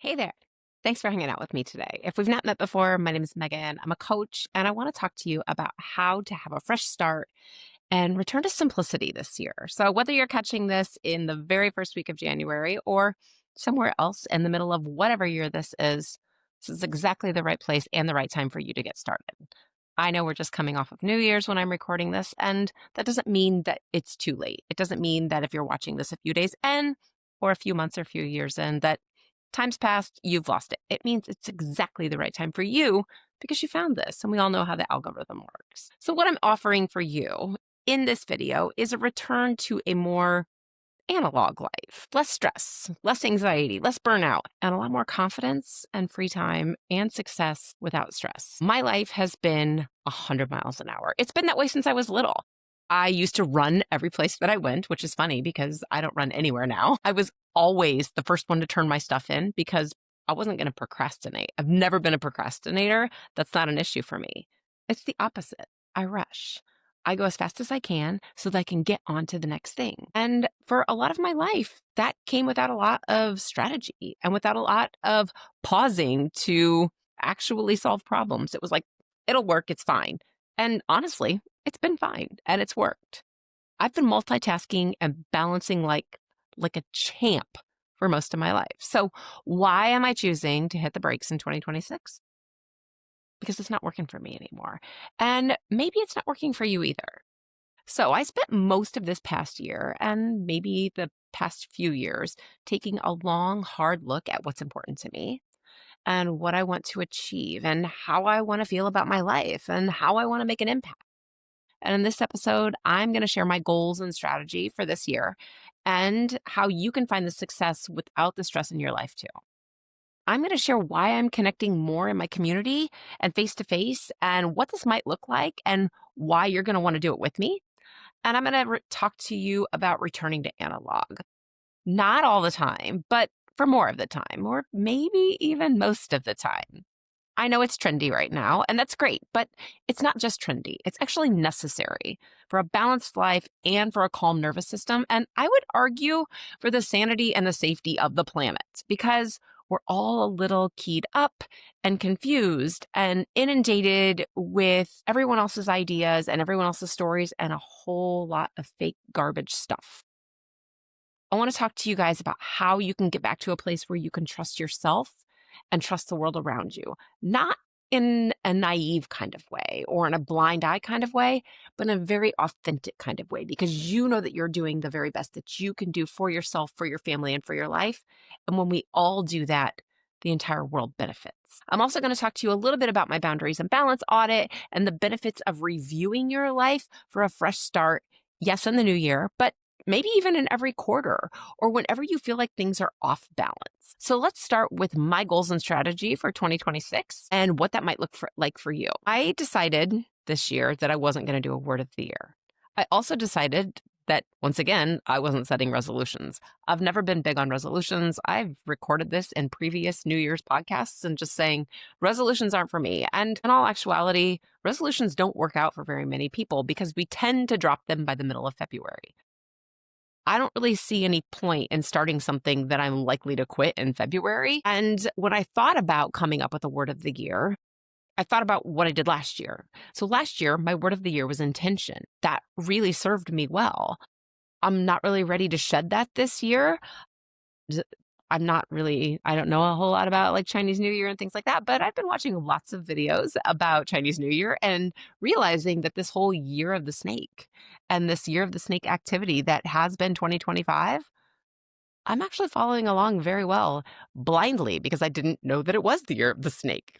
Hey there. Thanks for hanging out with me today. If we've not met before, my name is Megan. I'm a coach, and I want to talk to you about how to have a fresh start and return to simplicity this year. So, whether you're catching this in the very first week of January or somewhere else in the middle of whatever year this is exactly the right place and the right time for you to get started. I know we're just coming off of New Year's when I'm recording this, and that doesn't mean that it's too late. It doesn't mean that if you're watching this a few days in, or a few months or a few years in, that time's passed, you've lost it. It means it's exactly the right time for you because you found this, and we all know how the algorithm works. So, what I'm offering for you in this video is a return to a more analog life, less stress, less anxiety, less burnout, and a lot more confidence and free time and success without stress. My life has been 100 miles an hour. It's been that way since I was little. I used to run every place that I went, which is funny because I don't run anywhere now. I was always the first one to turn my stuff in because I wasn't going to procrastinate. I've never been a procrastinator. That's not an issue for me. It's the opposite. I rush. I go as fast as I can so that I can get on to the next thing. And for a lot of my life, that came without a lot of strategy and without a lot of pausing to actually solve problems. It was like, it'll work, it's fine. And honestly, it's been fine and it's worked. I've been multitasking and balancing like a champ for most of my life. So why am I choosing to hit the brakes in 2026? Because it's not working for me anymore. And maybe it's not working for you either. So I spent most of this past year and maybe the past few years taking a long, hard look at what's important to me and what I want to achieve and how I want to feel about my life and how I want to make an impact. And in this episode, I'm going to share my goals and strategy for this year and how you can find the success without the stress in your life too. I'm going to share why I'm connecting more in my community and face to face and what this might look like and why you're going to want to do it with me. And I'm going to talk to you about returning to analog. Not all the time, but for more of the time, or maybe even most of the time. I know it's trendy right now, and that's great, but it's not just trendy. It's actually necessary for a balanced life and for a calm nervous system. And I would argue for the sanity and the safety of the planet because we're all a little keyed up and confused and inundated with everyone else's ideas and everyone else's stories and a whole lot of fake garbage stuff. I want to talk to you guys about how you can get back to a place where you can trust yourself and trust the world around you, not in a naive kind of way or in a blind eye kind of way, but in a very authentic kind of way, because you know that you're doing the very best that you can do for yourself, for your family, and for your life. And when we all do that, the entire world benefits. I'm also going to talk to you a little bit about my boundaries and balance audit and the benefits of reviewing your life for a fresh start. Yes, in the new year, but maybe even in every quarter or whenever you feel like things are off balance. So let's start with my goals and strategy for 2026 and what that might like for you. I decided this year that I wasn't going to do a word of the year. I also decided that, once again, I wasn't setting resolutions. I've never been big on resolutions. I've recorded this in previous New Year's podcasts and just saying resolutions aren't for me. And in all actuality, resolutions don't work out for very many people because we tend to drop them by the middle of February. I don't really see any point in starting something that I'm likely to quit in February. And when I thought about coming up with a word of the year, I thought about what I did last year. So last year, my word of the year was intention. That really served me well. I'm not really ready to shed that this year. I don't know a whole lot about like Chinese New Year and things like that, but I've been watching lots of videos about Chinese New Year and realizing that this whole year of the snake and this year of the snake activity that has been 2025, I'm actually following along very well blindly because I didn't know that it was the year of the snake.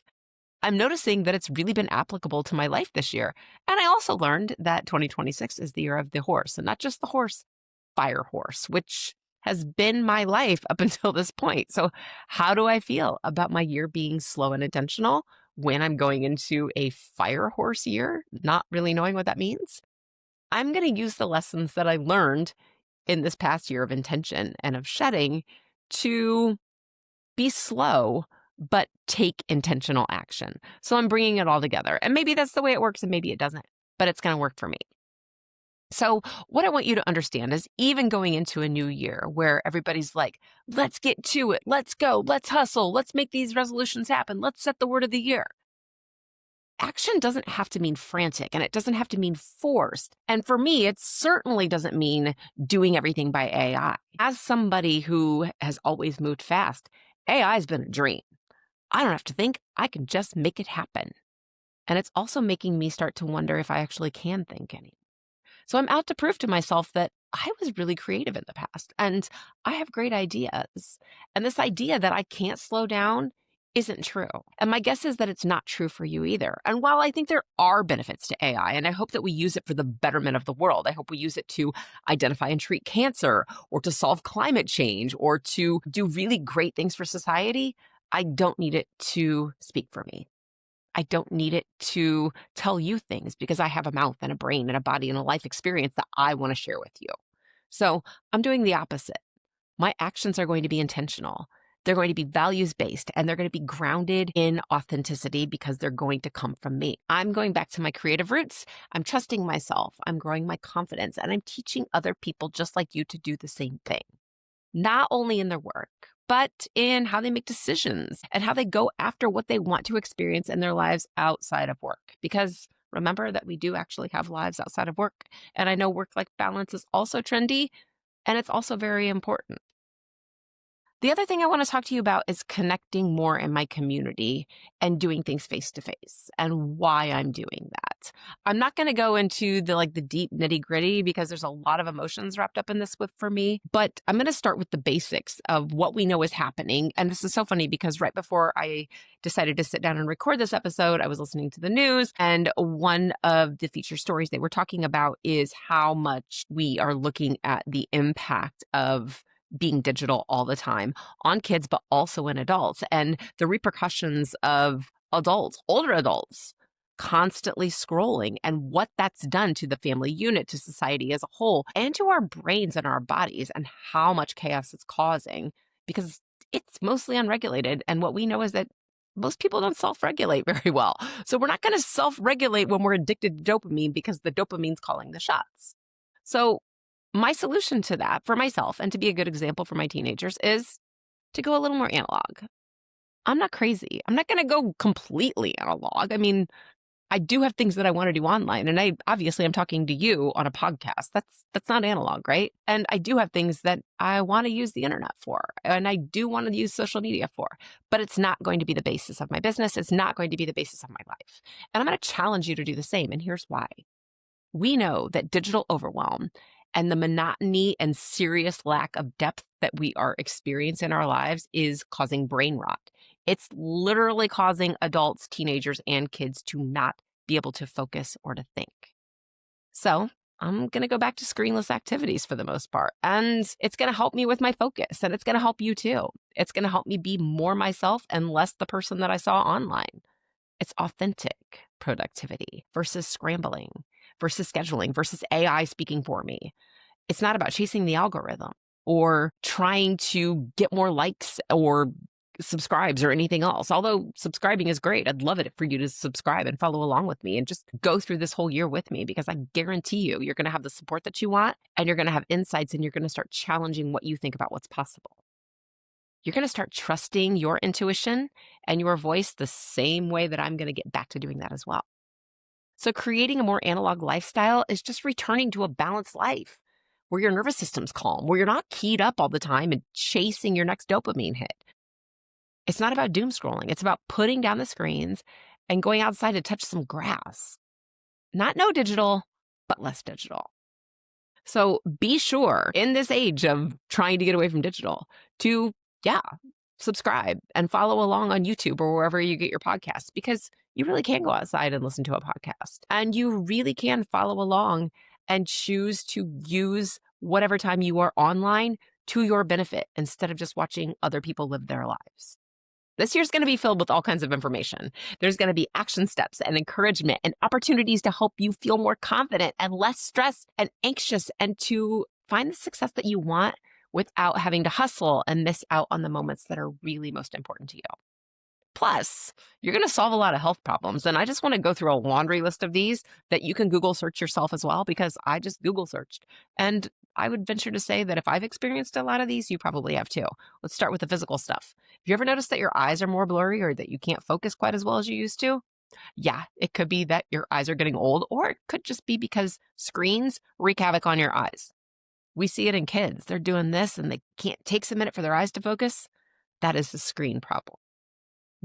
I'm noticing that it's really been applicable to my life this year. And I also learned that 2026 is the year of the horse, and not just the horse, fire horse, which has been my life up until this point. So, how do I feel about my year being slow and intentional when I'm going into a fire horse year, not really knowing what that means? I'm going to use the lessons that I learned in this past year of intention and of shedding to be slow, but take intentional action. So I'm bringing it all together. And maybe that's the way it works and maybe it doesn't, but it's going to work for me. So, what I want you to understand is even going into a new year where everybody's like, let's get to it, let's go, let's hustle, let's make these resolutions happen, let's set the word of the year. Action doesn't have to mean frantic and it doesn't have to mean forced. And for me, it certainly doesn't mean doing everything by AI. As somebody who has always moved fast, AI has been a dream. I don't have to think, I can just make it happen. And it's also making me start to wonder if I actually can think anymore. So I'm out to prove to myself that I was really creative in the past and I have great ideas. And this idea that I can't slow down isn't true. And my guess is that it's not true for you either. And while I think there are benefits to AI, and I hope that we use it for the betterment of the world, I hope we use it to identify and treat cancer or to solve climate change or to do really great things for society, I don't need it to speak for me. I don't need it to tell you things because I have a mouth and a brain and a body and a life experience that I want to share with you. So I'm doing the opposite. My actions are going to be intentional. They're going to be values based and they're going to be grounded in authenticity because they're going to come from me. I'm going back to my creative roots. I'm trusting myself. I'm growing my confidence and I'm teaching other people just like you to do the same thing, not only in their work, but in how they make decisions and how they go after what they want to experience in their lives outside of work. Because remember that we do actually have lives outside of work. And I know work-life balance is also trendy and it's also very important. The other thing I want to talk to you about is connecting more in my community and doing things face to face and why I'm doing that. I'm not going to go into the deep nitty-gritty because there's a lot of emotions wrapped up in this for me, but I'm going to start with the basics of what we know is happening. And this is so funny because right before I decided to sit down and record this episode, I was listening to the news and one of the feature stories they were talking about is how much we are looking at the impact of being digital all the time on kids, but also in adults, and the repercussions of adults, older adults, constantly scrolling and what that's done to the family unit, to society as a whole, and to our brains and our bodies, and how much chaos it's causing because it's mostly unregulated. And what we know is that most people don't self-regulate very well. So we're not going to self-regulate when we're addicted to dopamine because the dopamine's calling the shots. So my solution to that for myself and to be a good example for my teenagers is to go a little more analog. I'm not crazy. I'm not going to go completely analog. I mean, I do have things that I want to do online and I'm talking to you on a podcast. That's not analog, right? And I do have things that I want to use the internet for and I do want to use social media for, but it's not going to be the basis of my business. It's not going to be the basis of my life. And I'm going to challenge you to do the same. And here's why. We know that digital overwhelm and the monotony and serious lack of depth that we are experiencing in our lives is causing brain rot. It's literally causing adults, teenagers, and kids to not be able to focus or to think. So I'm going to go back to screenless activities for the most part. And it's going to help me with my focus. And it's going to help you too. It's going to help me be more myself and less the person that I saw online. It's authentic productivity versus scrambling, versus scheduling, versus AI speaking for me. It's not about chasing the algorithm or trying to get more likes or subscribes or anything else. Although subscribing is great. I'd love it for you to subscribe and follow along with me and just go through this whole year with me because I guarantee you're going to have the support that you want and you're going to have insights and you're going to start challenging what you think about what's possible. You're going to start trusting your intuition and your voice the same way that I'm going to get back to doing that as well. So creating a more analog lifestyle is just returning to a balanced life where your nervous system's calm, where you're not keyed up all the time and chasing your next dopamine hit. It's not about doom scrolling. It's about putting down the screens and going outside to touch some grass. Not no digital, but less digital. So be sure in this age of trying to get away from digital to, subscribe and follow along on YouTube or wherever you get your podcasts because you really can go outside and listen to a podcast and you really can follow along and choose to use whatever time you are online to your benefit instead of just watching other people live their lives. This year's going to be filled with all kinds of information. There's going to be action steps and encouragement and opportunities to help you feel more confident and less stressed and anxious and to find the success that you want without having to hustle and miss out on the moments that are really most important to you. Plus, you're going to solve a lot of health problems. And I just want to go through a laundry list of these that you can Google search yourself as well, because I just Google searched. And I would venture to say that if I've experienced a lot of these, you probably have too. Let's start with the physical stuff. Have you ever noticed that your eyes are more blurry or that you can't focus quite as well as you used to? Yeah, it could be that your eyes are getting old, or it could just be because screens wreak havoc on your eyes. We see it in kids. They're doing this and they can't, takes a minute for their eyes to focus. That is the screen problem.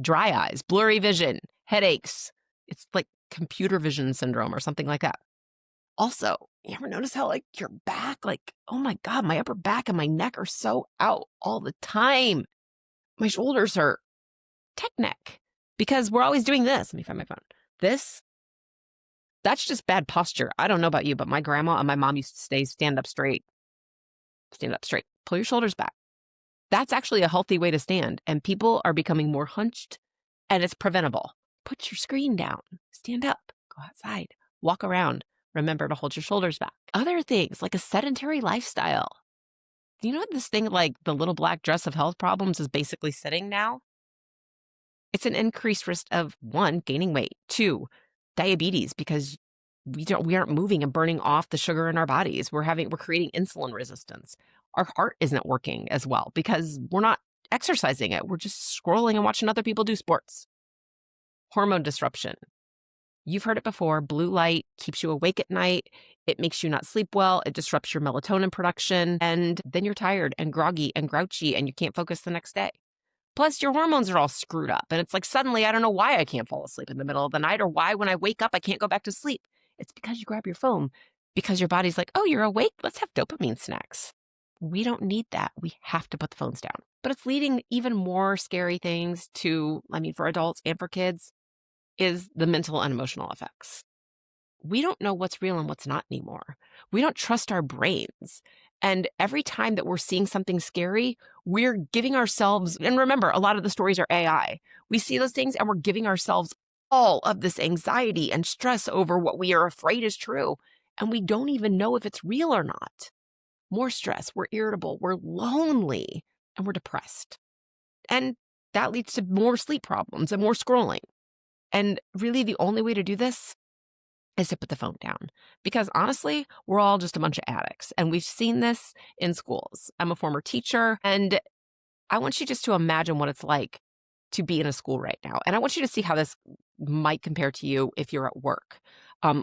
Dry eyes, blurry vision, headaches. It's like computer vision syndrome or something like that. Also, you ever notice how like your back, like, oh my God, my upper back and my neck are so out all the time. My shoulders hurt. Tech neck. Because we're always doing this. Let me find my phone. This, that's just bad posture. I don't know about you, but my grandma and my mom used to say, stand up straight. Stand up straight. Pull your shoulders back. That's actually a healthy way to stand. And people are becoming more hunched, and it's preventable. Put your screen down. Stand up. Go outside. Walk around. Remember to hold your shoulders back. Other things like a sedentary lifestyle. You know what this thing like the little black dress of health problems is basically sitting now? It's an increased risk of 1, gaining weight, 2, diabetes, because we aren't moving and burning off the sugar in our bodies. We're creating insulin resistance. Our heart isn't working as well because we're not exercising it. We're just scrolling and watching other people do sports. Hormone disruption. You've heard it before. Blue light keeps you awake at night. It makes you not sleep well. It disrupts your melatonin production. And then you're tired and groggy and grouchy and you can't focus the next day. Plus, your hormones are all screwed up. And it's like suddenly I don't know why I can't fall asleep in the middle of the night or why when I wake up I can't go back to sleep. It's because you grab your phone because your body's like, oh, you're awake? Let's have dopamine snacks. We don't need that. We have to put the phones down. But it's leading even more scary things to, for adults and for kids, is the mental and emotional effects. We don't know what's real and what's not anymore. We don't trust our brains. And every time that we're seeing something scary, we're giving ourselves, and remember, a lot of the stories are AI. We see those things and we're giving ourselves all of this anxiety and stress over what we are afraid is true. And we don't even know if it's real or not. More stress, we're irritable, we're lonely, and we're depressed. And that leads to more sleep problems and more scrolling. And really the only way to do this is to put the phone down. Because honestly, we're all just a bunch of addicts. And we've seen this in schools. I'm a former teacher, and I want you just to imagine what it's like to be in a school right now. And I want you to see how this might compare to you if you're at work.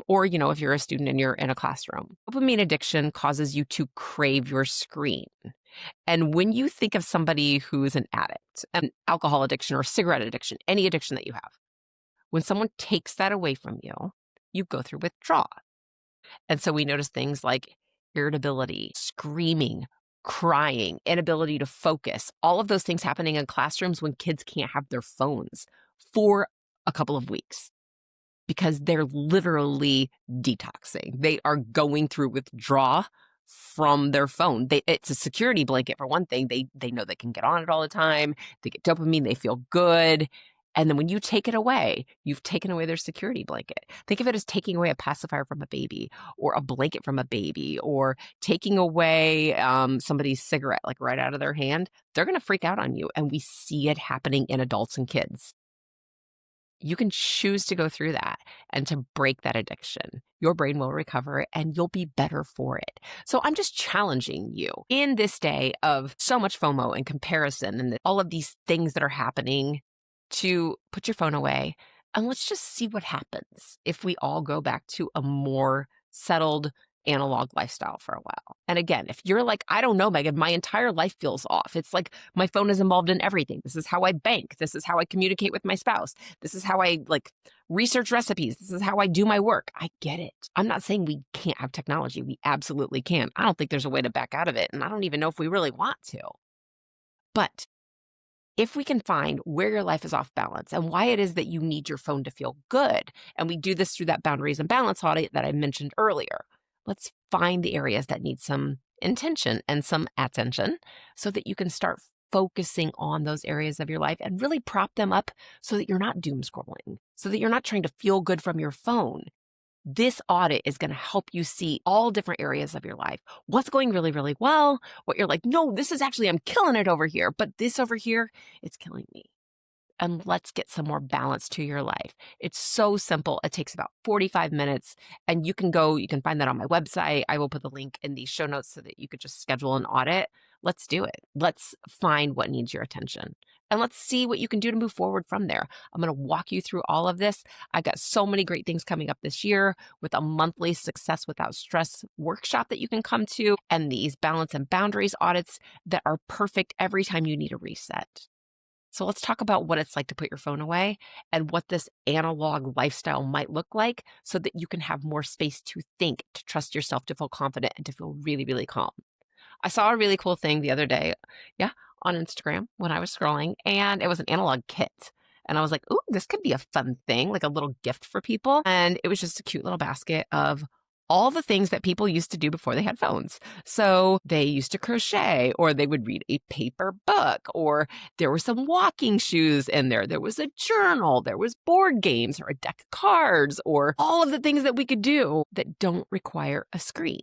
Or, if you're a student and you're in a classroom. Dopamine addiction causes you to crave your screen. And when you think of somebody who's an addict, an alcohol addiction or cigarette addiction, any addiction that you have, when someone takes that away from you, you go through withdrawal. And so we notice things like irritability, screaming, crying, inability to focus, all of those things happening in classrooms when kids can't have their phones for a couple of weeks because they're literally detoxing. They are going through withdrawal from their phone. It's a security blanket for one thing. They know they can get on it all the time. They get dopamine. They feel good. And then when you take it away, you've taken away their security blanket. Think of it as taking away a pacifier from a baby or a blanket from a baby or taking away somebody's cigarette like right out of their hand. They're going to freak out on you. And we see it happening in adults and kids. You can choose to go through that and to break that addiction. Your brain will recover and you'll be better for it. So I'm just challenging you in this day of so much FOMO and comparison and all of these things that are happening to put your phone away and let's just see what happens if we all go back to a more settled analog lifestyle for a while. And again, if you're like, I don't know, Megan, my entire life feels off. It's like my phone is involved in everything. This is how I bank. This is how I communicate with my spouse. This is how I research recipes. This is how I do my work. I get it. I'm not saying we can't have technology. We absolutely can. I don't think there's a way to back out of it. And I don't even know if we really want to. But if we can find where your life is off balance and why it is that you need your phone to feel good, and we do this through that boundaries and balance audit that I mentioned earlier, let's find the areas that need some intention and some attention so that you can start focusing on those areas of your life and really prop them up so that you're not doom scrolling, so that you're not trying to feel good from your phone. This audit is going to help you see all different areas of your life. What's going really, really well? What you're like, no, this is actually, I'm killing it over here. But this over here, it's killing me. and let's get some more balance to your life. It's so simple. It takes about 45 minutes, and you can find that on my website. I will put the link in the show notes so that you could just schedule an audit. Let's do it. Let's find what needs your attention. And let's see what you can do to move forward from there. I'm going to walk you through all of this. I got so many great things coming up this year with a monthly Success Without Stress workshop that you can come to, and these balance and boundaries audits that are perfect every time you need a reset. So let's talk about what it's like to put your phone away and what this analog lifestyle might look like so that you can have more space to think, to trust yourself, to feel confident, and to feel really, really calm. I saw a really cool thing the other day, yeah, on Instagram when I was scrolling, and it was an analog kit. And I was like, ooh, this could be a fun thing, like a little gift for people. And it was just a cute little basket of all the things that people used to do before they had phones. So they used to crochet, or they would read a paper book, or there were some walking shoes in there. There was a journal, there was board games or a deck of cards, or all of the things that we could do that don't require a screen.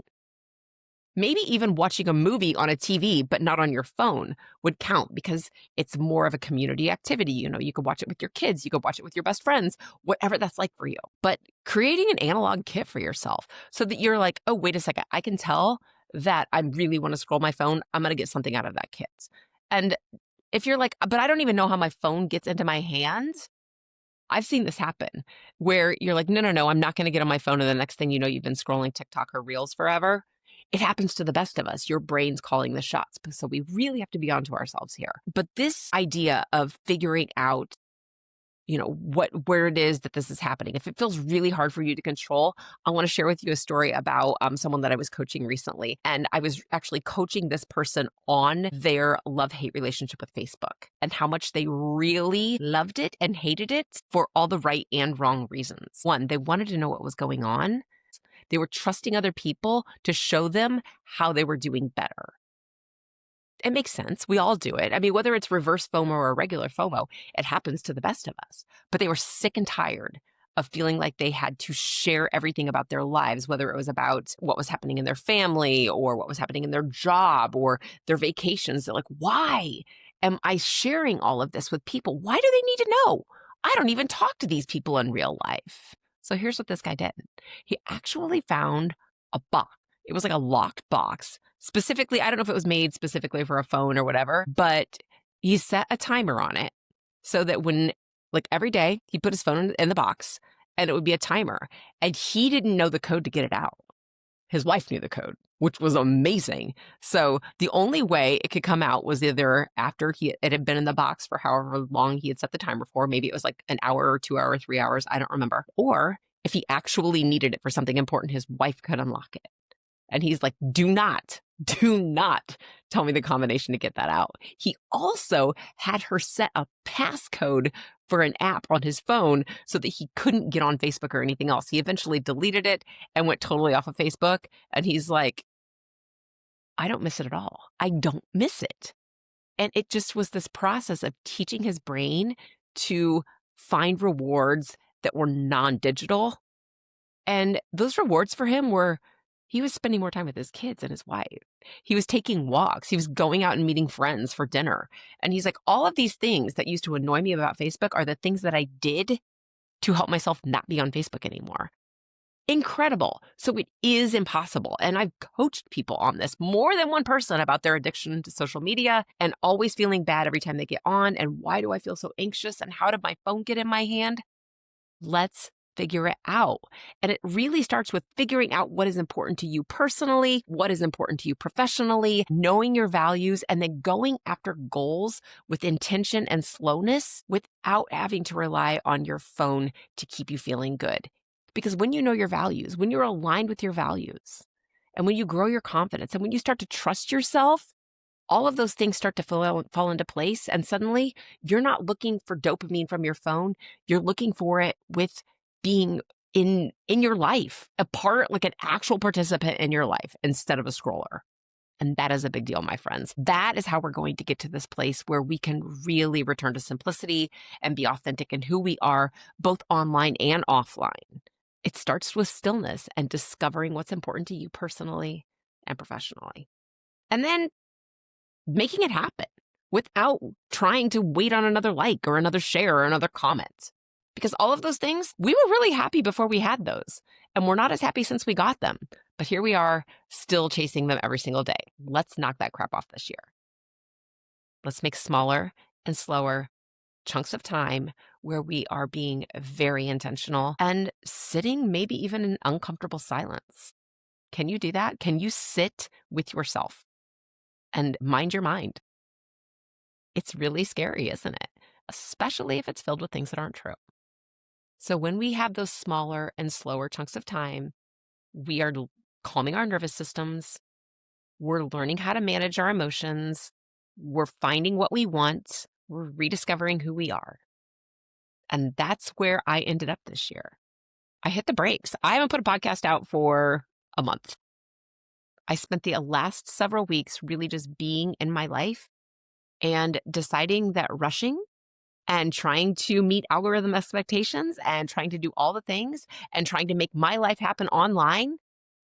Maybe even watching a movie on a TV, but not on your phone would count because it's more of a community activity. You could watch it with your kids, you could watch it with your best friends, whatever that's like for you. But creating an analog kit for yourself so that you're like, oh, wait a second, I can tell that I really want to scroll my phone. I'm going to get something out of that kit. And if you're like, but I don't even know how my phone gets into my hands, I've seen this happen where you're like, no, I'm not going to get on my phone. And the next thing you know, you've been scrolling TikTok or Reels forever. It happens to the best of us. Your brain's calling the shots. So we really have to be onto ourselves here. But this idea of figuring out, where it is that this is happening, if it feels really hard for you to control, I want to share with you a story about someone that I was coaching recently. And I was actually coaching this person on their love-hate relationship with Facebook and how much they really loved it and hated it for all the right and wrong reasons. One, they wanted to know what was going on. They were trusting other people to show them how they were doing better. It makes sense. We all do it. I mean, whether it's reverse FOMO or regular FOMO, it happens to the best of us. But they were sick and tired of feeling like they had to share everything about their lives, whether it was about what was happening in their family or what was happening in their job or their vacations. They're like, why am I sharing all of this with people? Why do they need to know? I don't even talk to these people in real life. So here's what this guy did. He actually found a box. It was like a locked box. Specifically, I don't know if it was made specifically for a phone or whatever, but he set a timer on it so that when, like every day, he put his phone in the box and it would be a timer. And he didn't know the code to get it out. His wife knew the code, which was amazing. So the only way it could come out was either after it had been in the box for however long he had set the timer for. Maybe it was like an hour or 2 hours, 3 hours. I don't remember. Or if he actually needed it for something important, his wife could unlock it. And he's like, do not tell me the combination to get that out. He also had her set a passcode for an app on his phone so that he couldn't get on Facebook or anything else. He eventually deleted it and went totally off of Facebook. And he's like, I don't miss it at all. I don't miss it. And it just was this process of teaching his brain to find rewards that were non-digital. And those rewards for him were, he was spending more time with his kids and his wife. He was taking walks. He was going out and meeting friends for dinner. And he's like, all of these things that used to annoy me about Facebook are the things that I did to help myself not be on Facebook anymore. Incredible. So it is impossible. And I've coached people on this, more than one person, about their addiction to social media and always feeling bad every time they get on. And why do I feel so anxious? And how did my phone get in my hand? Let's figure it out. And it really starts with figuring out what is important to you personally, what is important to you professionally, knowing your values, and then going after goals with intention and slowness without having to rely on your phone to keep you feeling good. Because when you know your values, when you're aligned with your values, and when you grow your confidence, and when you start to trust yourself, all of those things start to fall into place. And suddenly you're not looking for dopamine from your phone. You're looking for it with being in your life, a part, like an actual participant in your life instead of a scroller. And that is a big deal, my friends. That is how we're going to get to this place where we can really return to simplicity and be authentic in who we are, both online and offline. It starts with stillness and discovering what's important to you personally and professionally. And then making it happen. without trying to wait on another like or another share or another comment. Because all of those things, we were really happy before we had those. And we're not as happy since we got them. But here we are, still chasing them every single day. Let's knock that crap off this year. Let's make smaller and slower chunks of time where we are being very intentional and sitting maybe even in uncomfortable silence. Can you do that? Can you sit with yourself and mind your mind? It's really scary, isn't it? Especially if it's filled with things that aren't true. So when we have those smaller and slower chunks of time, we are calming our nervous systems. We're learning how to manage our emotions. We're finding what we want. We're rediscovering who we are. And that's where I ended up this year. I hit the brakes. I haven't put a podcast out for a month. I spent the last several weeks really just being in my life and deciding that rushing and trying to meet algorithm expectations and trying to do all the things and trying to make my life happen online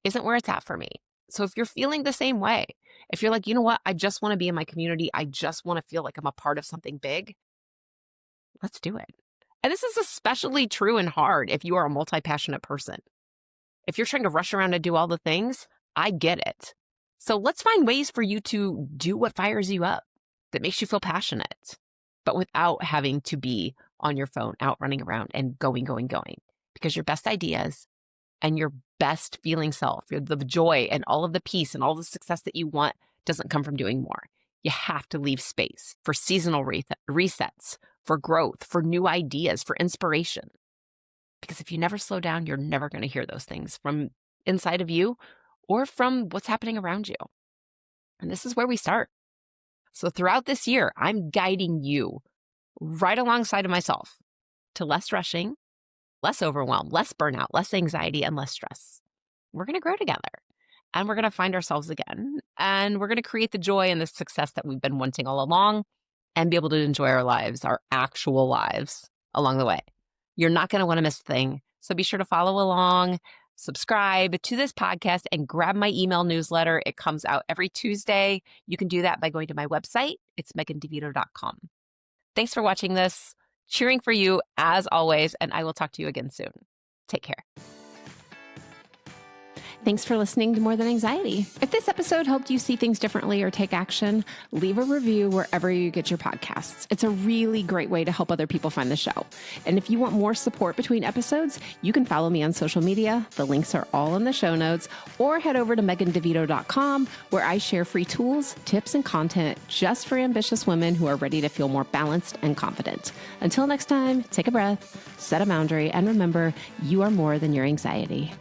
isn't where it's at for me. So if you're feeling the same way, if you're like, you know what, I just want to be in my community, I just want to feel like I'm a part of something big, let's do it. And this is especially true and hard if you are a multi-passionate person. If you're trying to rush around and do all the things, I get it. So let's find ways for you to do what fires you up, that makes you feel passionate, but without having to be on your phone, out running around and going. Because your best ideas and your best feeling self, the joy and all of the peace and all the success that you want doesn't come from doing more. You have to leave space for seasonal resets, for growth, for new ideas, for inspiration. Because if you never slow down, you're never going to hear those things from inside of you or from what's happening around you. And this is where we start. So throughout this year, I'm guiding you right alongside of myself to less rushing, less overwhelm, less burnout, less anxiety, and less stress. We're going to grow together and we're going to find ourselves again. And we're going to create the joy and the success that we've been wanting all along and be able to enjoy our lives, our actual lives along the way. You're not going to want to miss a thing. So be sure to follow along, subscribe to this podcast, and grab my email newsletter. It comes out every Tuesday. You can do that by going to my website. It's megandevito.com. Thanks for watching this. Cheering for you as always, and I will talk to you again soon. Take care. Thanks for listening to More Than Anxiety. If this episode helped you see things differently or take action, leave a review wherever you get your podcasts. It's a really great way to help other people find the show. And if you want more support between episodes, you can follow me on social media. The links are all in the show notes, or head over to megandevito.com, where I share free tools, tips, and content just for ambitious women who are ready to feel more balanced and confident. Until next time, take a breath, set a boundary, and remember, you are more than your anxiety.